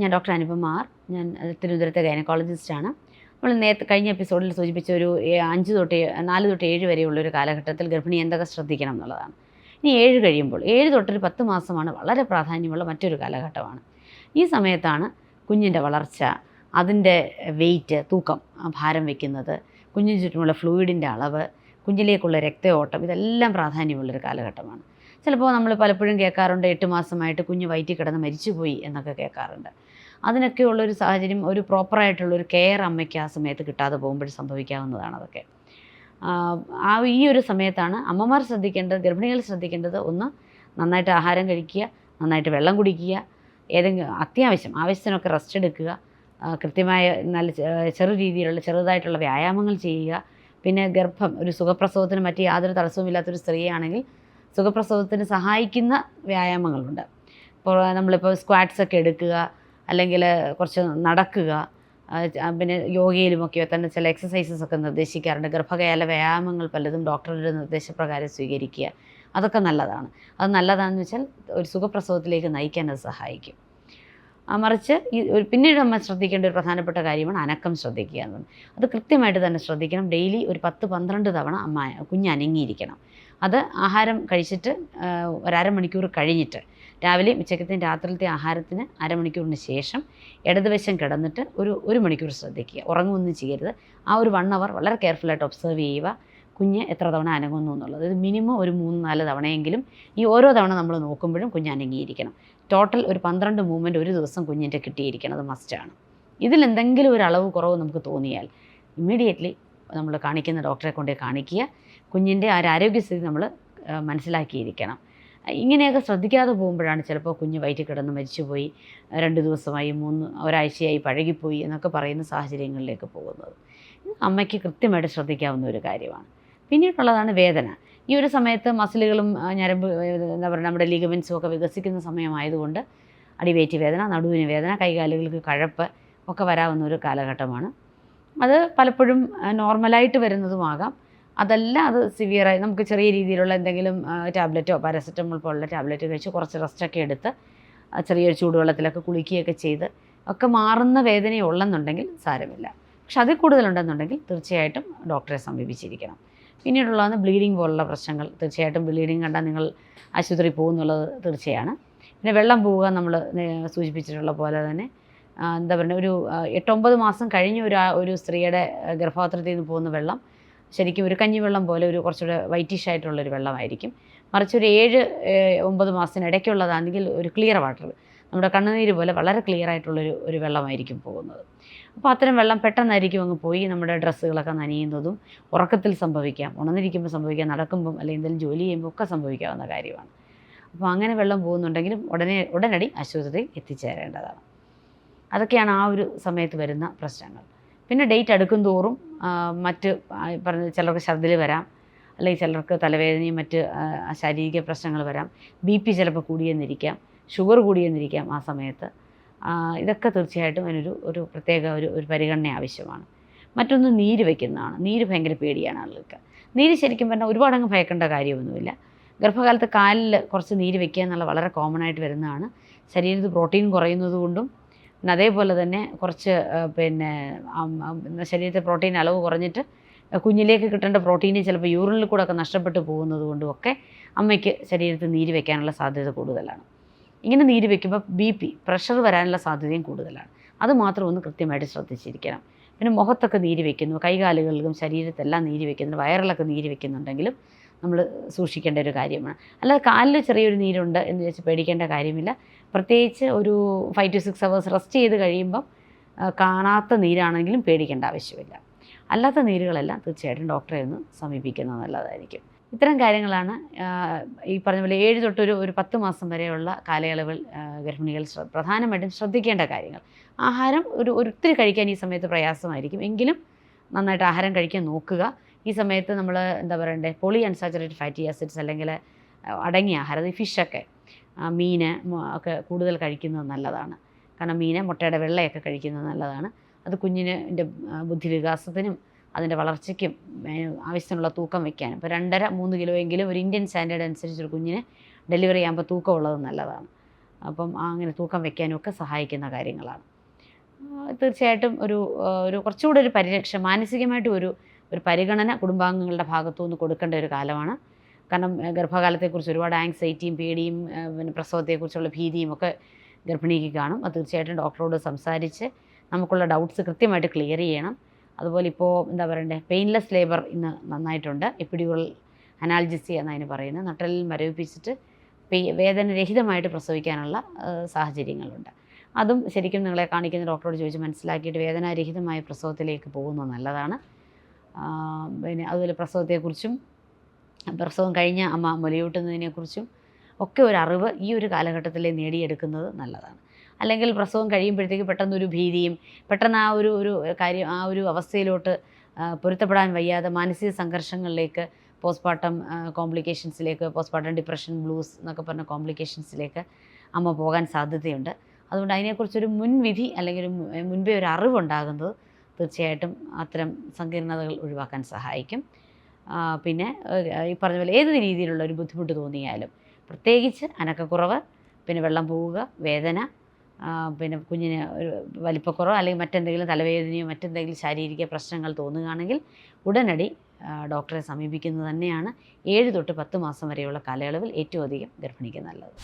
ഞാൻ doctor Anupama R. ഞാൻ തിരുവനന്തപുരത്തെ ഗൈനക്കോളജിസ്റ്റാണ്. നമ്മൾ നേരത്തെ കഴിഞ്ഞ എപ്പിസോഡിൽ സൂചിപ്പിച്ച ഒരു 4 തൊട്ട് 7 വരെയുള്ളൊരു കാലഘട്ടത്തിൽ ഗർഭിണി എന്തൊക്കെ ശ്രദ്ധിക്കണം എന്നുള്ളതാണ്. ഇനി 7 കഴിയുമ്പോൾ 7 തൊട്ടൊരു 10 മാസമാണ് വളരെ പ്രാധാന്യമുള്ള മറ്റൊരു കാലഘട്ടമാണ്. ഈ സമയത്താണ് കുഞ്ഞിൻ്റെ വളർച്ച, അതിൻ്റെ വെയിറ്റ്, തൂക്കം, ഭാരം വയ്ക്കുന്നത്, കുഞ്ഞിന് ചുറ്റുമുള്ള ഫ്ലൂയിഡിൻ്റെ അളവ്, കുഞ്ഞിലേക്കുള്ള രക്തയോട്ടം, ഇതെല്ലാം പ്രാധാന്യമുള്ളൊരു കാലഘട്ടമാണ്. ചിലപ്പോൾ നമ്മൾ പലപ്പോഴും കേൾക്കാറുണ്ട് 8 മാസമായിട്ട് കുഞ്ഞ് വയറ്റിൽ കിടന്ന് മരിച്ചുപോയി എന്നൊക്കെ കേൾക്കാറുണ്ട്. അതിനൊക്കെയുള്ളൊരു സാഹചര്യം, ഒരു പ്രോപ്പറായിട്ടുള്ളൊരു കെയർ അമ്മയ്ക്ക് ആ സമയത്ത് കിട്ടാതെ പോകുമ്പോൾ സംഭവിക്കാവുന്നതാണ് അതൊക്കെ. ഈ ഒരു സമയത്താണ് അമ്മമാർ ശ്രദ്ധിക്കേണ്ടത്, ഗർഭിണികൾ ശ്രദ്ധിക്കേണ്ടത്, ഒന്ന് നന്നായിട്ട് ആഹാരം കഴിക്കുക, നന്നായിട്ട് വെള്ളം കുടിക്കുക, ഏതെങ്കിലും ആവശ്യത്തിനൊക്കെ റെസ്റ്റ് എടുക്കുക, കൃത്യമായ നല്ല ചെറുതായിട്ടുള്ള വ്യായാമങ്ങൾ ചെയ്യുക. പിന്നെ ഒരു സുഖപ്രസവത്തിന് മറ്റ് യാതൊരു തടസ്സവുമില്ലാത്തൊരു സ്ത്രീയാണെങ്കിൽ സുഖപ്രസവത്തിന് സഹായിക്കുന്ന വ്യായാമങ്ങളുണ്ട്. ഇപ്പോൾ നമ്മളിപ്പോൾ സ്ക്വാറ്റ്സൊക്കെ എടുക്കുക, അല്ലെങ്കിൽ കുറച്ച് നടക്കുക, പിന്നെ യോഗയിലുമൊക്കെ തന്നെ ചില എക്സസൈസസൊക്കെ നിർദ്ദേശിക്കാറുണ്ട്. ഗർഭകാല വ്യായാമങ്ങൾ പലതും ഡോക്ടറുടെ നിർദ്ദേശപ്രകാരം സ്വീകരിക്കുക, അതൊക്കെ നല്ലതാണ്. അത് നല്ലതാണെന്ന് വെച്ചാൽ ഒരു സുഖപ്രസവത്തിലേക്ക് നയിക്കാൻ അത് സഹായിക്കും. മറിച്ച് പിന്നീട് നമ്മൾ ശ്രദ്ധിക്കേണ്ട ഒരു പ്രധാനപ്പെട്ട കാര്യമാണ് അനക്കം ശ്രദ്ധിക്കുക എന്നത്. അത് കൃത്യമായിട്ട് തന്നെ ശ്രദ്ധിക്കണം. ഡെയിലി ഒരു 10-12 തവണ കുഞ്ഞ് അനങ്ങിയിരിക്കണം. അത് ആഹാരം കഴിച്ചിട്ട് ഒരു അരമണിക്കൂർ കഴിഞ്ഞിട്ട്, രാവിലെയും ഉച്ചക്കത്തെയും രാത്രിയിലത്തെ ആഹാരത്തിന് അരമണിക്കൂറിന് ശേഷം ഇടതുവശം കിടന്നിട്ട് ഒരു മണിക്കൂർ ശ്രദ്ധിക്കുക. ഉറങ്ങുമൊന്നും ചെയ്യരുത്. ആ ഒരു 1 അവർ വളരെ കെയർഫുള്ളായിട്ട് ഒബ്സർവ് ചെയ്യുക, കുഞ്ഞ് എത്ര തവണ അനങ്ങുന്നു എന്നുള്ളത്. ഇത് മിനിമം ഒരു 3-4 തവണയെങ്കിലും ഈ ഓരോ തവണ നമ്മൾ നോക്കുമ്പോഴും കുഞ്ഞ് അനങ്ങിയിരിക്കണം. ടോട്ടൽ ഒരു 12 മൂവ്മെൻറ്റ് ഒരു ദിവസം കുഞ്ഞിൻ്റെ കിട്ടിയിരിക്കണം. അത് മസ്റ്റാണ്. ഇതിലെന്തെങ്കിലും ഒരു അളവ് കുറവ് നമുക്ക് തോന്നിയാൽ ഇമ്മീഡിയറ്റ്ലി നമ്മൾ കാണിക്കുന്ന ഡോക്ടറെ കൊണ്ടേ കാണിക്കുക. കുഞ്ഞിൻ്റെ ആ ആരോഗ്യസ്ഥിതി നമ്മൾ മനസ്സിലാക്കിയിരിക്കണം. ഇങ്ങനെയൊക്കെ ശ്രദ്ധിക്കാതെ പോകുമ്പോഴാണ് ചിലപ്പോൾ കുഞ്ഞ് വയറ്റിൽ കിടന്ന് മരിച്ചുപോയി, 2 ദിവസമായി, ഒരാഴ്ചയായി, പഴകിപ്പോയി എന്നൊക്കെ പറയുന്ന സാഹചര്യങ്ങളിലേക്ക് പോകുന്നത്. അമ്മയ്ക്ക് കൃത്യമായിട്ട് ശ്രദ്ധിക്കാവുന്ന ഒരു കാര്യമാണ്. പിന്നീടുള്ളതാണ് വേദന. ഈ ഒരു സമയത്ത് മസിലുകളും നമ്മുടെ ലിഗമെൻസും ഒക്കെ വികസിക്കുന്ന സമയമായതുകൊണ്ട് അടിവയറ്റ് വേദന, നടുവിന് വേദന, കൈകാലുകൾക്ക് കഴപ്പ് ഒക്കെ വരാവുന്ന ഒരു കാലഘട്ടമാണ്. അത് പലപ്പോഴും നോർമലായിട്ട് വരുന്നതുമാകാം. അതല്ല, അത് സിവിയറായി നമുക്ക് ചെറിയ രീതിയിലുള്ള എന്തെങ്കിലും ടാബ്ലറ്റോ പാരസെറ്റമോൾ പോലുള്ള ടാബ്ലറ്റ് കഴിച്ച് കുറച്ച് റെസ്റ്റൊക്കെ എടുത്ത് ചെറിയൊരു ചൂടുവെള്ളത്തിലൊക്കെ കുളിക്കുകയൊക്കെ ചെയ്ത് ഒക്കെ മാറുന്ന വേദനയുള്ളെന്നുണ്ടെങ്കിൽ സാരമില്ല. പക്ഷെ അതിൽ കൂടുതലുണ്ടെന്നുണ്ടെങ്കിൽ തീർച്ചയായിട്ടും ഡോക്ടറെ സമീപിച്ചിരിക്കണം. പിന്നീടുള്ളതാണ് ബ്ലീഡിങ് പോലുള്ള പ്രശ്നങ്ങൾ. തീർച്ചയായിട്ടും ബ്ലീഡിങ് കണ്ടാൽ നിങ്ങൾ ആശുപത്രി പോകുന്നുള്ളത് തീർച്ചയാണ്. പിന്നെ വെള്ളം പോവുക, നമ്മൾ സൂചിപ്പിച്ചിട്ടുള്ള പോലെ തന്നെ ഒരു 8-9 മാസം കഴിഞ്ഞ് ഒരു സ്ത്രീയുടെ ഗർഭപാത്രത്തിൽ നിന്ന് പോകുന്ന വെള്ളം ശരിക്കും ഒരു കഞ്ഞിവെള്ളം പോലെ കുറച്ചുകൂടെ വൈറ്റിഷ് ആയിട്ടുള്ളൊരു വെള്ളമായിരിക്കും. മറിച്ച് ഒരു 7-9 മാസത്തിനിടയ്ക്കുള്ളതാണെങ്കിൽ ഒരു ക്ലിയർ വാട്ടർ, നമ്മുടെ കണ്ണുനീര് പോലെ വളരെ ക്ലിയർ ആയിട്ടുള്ളൊരു വെള്ളമായിരിക്കും പോകുന്നത്. അപ്പോൾ അത്തരം വെള്ളം പെട്ടെന്നായിരിക്കും അങ്ങ് പോയി നമ്മുടെ ഡ്രസ്സുകളൊക്കെ നനയുന്നതും ഉറക്കത്തിൽ സംഭവിക്കാം, ഉണർന്നിരിക്കുമ്പോൾ സംഭവിക്കാം, നടക്കുമ്പം അല്ലെങ്കിൽ എന്തെങ്കിലും ജോലി ചെയ്യുമ്പോൾ ഒക്കെ സംഭവിക്കാവുന്ന കാര്യമാണ്. അപ്പോൾ അങ്ങനെ വെള്ളം പോകുന്നുണ്ടെങ്കിലും ഉടനടി ആശുപത്രിയിൽ എത്തിച്ചേരേണ്ടതാണ്. അതൊക്കെയാണ് ആ ഒരു സമയത്ത് വരുന്ന പ്രശ്നങ്ങൾ. പിന്നെ ഡേറ്റ് അടുക്കും തോറും പറഞ്ഞ ചിലർക്ക് ഛർദ്ദിൽ വരാം, അല്ലെങ്കിൽ ചിലർക്ക് തലവേദനയും മറ്റ് ശാരീരിക പ്രശ്നങ്ങൾ വരാം. BP ചിലപ്പോൾ കൂടിയെന്നിരിക്കാം, ഷുഗർ കൂടിയെന്നിരിക്കാം ആ സമയത്ത്. ഇതൊക്കെ തീർച്ചയായിട്ടും അതിനൊരു പ്രത്യേക ഒരു പരിഗണന ആവശ്യമാണ്. മറ്റൊന്ന് നീര് വയ്ക്കുന്നതാണ്. നീര് ഭയങ്കര പേടിയാണ് ആളുകൾക്ക്. നീര് ശരിക്കും പറഞ്ഞാൽ ഒരുപാടങ്ങ് ഭയക്കേണ്ട കാര്യമൊന്നുമില്ല. ഗർഭകാലത്ത് കാലിൽ കുറച്ച് നീര് വയ്ക്കുക എന്നുള്ള വളരെ കോമൺ ആയിട്ട് വരുന്നതാണ്. ശരീരത്തിൽ പ്രോട്ടീൻ കുറയുന്നത് കൊണ്ടും പിന്നെ അതേപോലെ തന്നെ കുറച്ച് ശരീരത്തിൽ പ്രോട്ടീൻ അളവ് കുറഞ്ഞിട്ട് കുഞ്ഞിലേക്ക് കിട്ടേണ്ട പ്രോട്ടീന് ചിലപ്പോൾ യൂറിനിൽ കൂടെ ഒക്കെ നഷ്ടപ്പെട്ടു പോകുന്നത് കൊണ്ടുമൊക്കെ അമ്മയ്ക്ക് ശരീരത്തിൽ നീര് വയ്ക്കാനുള്ള സാധ്യത കൂടുതലാണ്. ഇങ്ങനെ നീര് വയ്ക്കുമ്പോൾ BP പ്രഷർ വരാനുള്ള സാധ്യതയും കൂടുതലാണ്. അത് മാത്രം ഒന്ന് കൃത്യമായിട്ട് ശ്രദ്ധിച്ചിരിക്കണം. പിന്നെ മുഖത്തൊക്കെ നീര് വയ്ക്കുന്നു, കൈകാലുകൾക്കും ശരീരത്തെല്ലാം നീര് വയ്ക്കുന്നു, വയറിലൊക്കെ നീര് വയ്ക്കുന്നുണ്ടെങ്കിലും നമ്മൾ സൂക്ഷിക്കേണ്ട ഒരു കാര്യമാണ്. അല്ലാതെ കാലിൽ ചെറിയൊരു നീരുണ്ട് എന്ന് വെച്ച് പേടിക്കേണ്ട കാര്യമില്ല. പ്രത്യേകിച്ച് ഒരു 5 to 6 hours റെസ്റ്റ് ചെയ്ത് കഴിയുമ്പം കാണാത്ത നീരാണെങ്കിലും പേടിക്കേണ്ട ആവശ്യമില്ല. അല്ലാത്ത നീരുകളെല്ലാം തീർച്ചയായിട്ടും ഡോക്ടറെ ഒന്ന് സമീപിക്കുന്നത് നല്ലതായിരിക്കും. ഇത്തരം കാര്യങ്ങളാണ് ഈ പറഞ്ഞ പോലെ 7 തൊട്ട് ഒരു 10 മാസം വരെയുള്ള കാലയളവിൽ ഗർഭിണികൾ പ്രധാനമായിട്ടും ശ്രദ്ധിക്കേണ്ട കാര്യങ്ങൾ. ആഹാരം ഒത്തിരി കഴിക്കാൻ ഈ സമയത്ത് പ്രയാസമായിരിക്കും, എങ്കിലും നന്നായിട്ട് ആഹാരം കഴിക്കാൻ നോക്കുക. ഈ സമയത്ത് നമ്മൾ പോളി അൺസാച്ചുറേറ്റഡ് ഫാറ്റി ആസിഡ്സ് അല്ലെങ്കിൽ അടങ്ങിയ ആഹാരം, ഈ ഫിഷൊക്കെ, മീൻ ഒക്കെ കൂടുതൽ കഴിക്കുന്നത് നല്ലതാണ്. കാരണം മുട്ടയുടെ വെള്ളയൊക്കെ കഴിക്കുന്നത് നല്ലതാണ്. അത് കുഞ്ഞിൻ്റെ ബുദ്ധിവികാസത്തിനും അതിൻ്റെ വളർച്ചയ്ക്കും ആവശ്യത്തിനുള്ള തൂക്കം വയ്ക്കാനും. ഇപ്പോൾ 2.5-3 കിലോയെങ്കിലും ഒരു ഇന്ത്യൻ സ്റ്റാൻഡേർഡ് അനുസരിച്ചൊരു കുഞ്ഞിന് ഡെലിവറി ചെയ്യുമ്പോൾ തൂക്കമുള്ളത് നല്ലതാണ്. അപ്പം അങ്ങനെ തൂക്കം വയ്ക്കാനും ഒക്കെ സഹായിക്കുന്ന കാര്യങ്ങളാണ്. തീർച്ചയായിട്ടും ഒരു കുറച്ചുകൂടെ ഒരു പരിരക്ഷ, മാനസികമായിട്ടും ഒരു പരിഗണന കുടുംബാംഗങ്ങളുടെ ഭാഗത്തു നിന്ന് കൊടുക്കേണ്ട ഒരു കാലമാണ്. കാരണം ഗർഭകാലത്തെക്കുറിച്ച് ഒരുപാട് ആങ്സൈറ്റിയും പേടിയും പിന്നെ പ്രസവത്തെക്കുറിച്ചുള്ള ഭീതിയും ഒക്കെ ഗർഭിണിക്ക് കാണും. അത് തീർച്ചയായിട്ടും ഡോക്ടറോട് സംസാരിച്ച് നമുക്കുള്ള ഡൗട്ട്സ് കൃത്യമായിട്ട് ക്ലിയർ ചെയ്യണം. അതുപോലെ ഇപ്പോൾ എന്താ പറയണ്ടേ, പെയിൻലെസ് ലേബർ ഇന്ന് നന്നായിട്ടുണ്ട്. എപ്പിഡ്യൂറൽ അനാൽജസി എന്നതിന് പറയുന്നത്, നട്ടെല്ലിൽ മരവിപ്പിച്ചിട്ട് വേദനരഹിതമായിട്ട് പ്രസവിക്കാനുള്ള സാഹചര്യങ്ങളുണ്ട്. അതും ശരിക്കും നിങ്ങളെ കാണിക്കുന്ന ഡോക്ടറോട് ചോദിച്ച് മനസ്സിലാക്കിയിട്ട് വേദനാരഹിതമായ പ്രസവത്തിലേക്ക് പോകുന്നത് നല്ലതാണ്. പിന്നെ അതുപോലെ പ്രസവത്തെക്കുറിച്ചും പ്രസവം കഴിഞ്ഞ അമ്മ മുലയൂട്ടുന്നതിനെക്കുറിച്ചും ഒക്കെ ഒരു അറിവ് ഈ ഒരു കാലഘട്ടത്തിൽ നേടിയെടുക്കുന്നത് നല്ലതാണ്. അല്ലെങ്കിൽ പ്രസവം കഴിയുമ്പോഴത്തേക്ക് പെട്ടെന്നൊരു ഭീതിയും പെട്ടെന്ന് ആ ഒരു കാര്യം, ആ ഒരു അവസ്ഥയിലോട്ട് പൊരുത്തപ്പെടാൻ വയ്യാതെ മാനസിക സംഘർഷങ്ങളിലേക്ക്, പോസ്റ്റ്മോർട്ടം കോംപ്ലിക്കേഷൻസിലേക്ക്, പോസ്റ്റ്മോർട്ടം ഡിപ്രഷൻ, ബ്ലൂസ് എന്നൊക്കെ പറഞ്ഞ കോംപ്ലിക്കേഷൻസിലേക്ക് അമ്മ പോകാൻ സാധ്യതയുണ്ട്. അതുകൊണ്ട് അതിനെക്കുറിച്ചൊരു മുൻവിധി അല്ലെങ്കിൽ മുൻപേ ഒരു അറിവുണ്ടാകുന്നത് തീർച്ചയായിട്ടും അത്തരം സങ്കീർണതകൾ ഒഴിവാക്കാൻ സഹായിക്കും. പിന്നെ ഈ പറഞ്ഞ പോലെ ഏത് രീതിയിലുള്ള ഒരു ബുദ്ധിമുട്ട് തോന്നിയാലും, പ്രത്യേകിച്ച് അനക്കക്കുറവ്, പിന്നെ വെള്ളം പോവുക, വേദന, പിന്നെ കുഞ്ഞിന് ഒരു വലിപ്പക്കുറവ് അല്ലെങ്കിൽ മറ്റെന്തെങ്കിലും തലവേദനയോ മറ്റെന്തെങ്കിലും ശാരീരിക പ്രശ്നങ്ങൾ തോന്നുകയാണെങ്കിൽ ഉടനടി ഡോക്ടറെ സമീപിക്കുന്നത് തന്നെയാണ് 7 തൊട്ട് 10 മാസം വരെയുള്ള കാലയളവിൽ ഏറ്റവും അധികം ഗർഭിണിക്ക് നല്ലത്.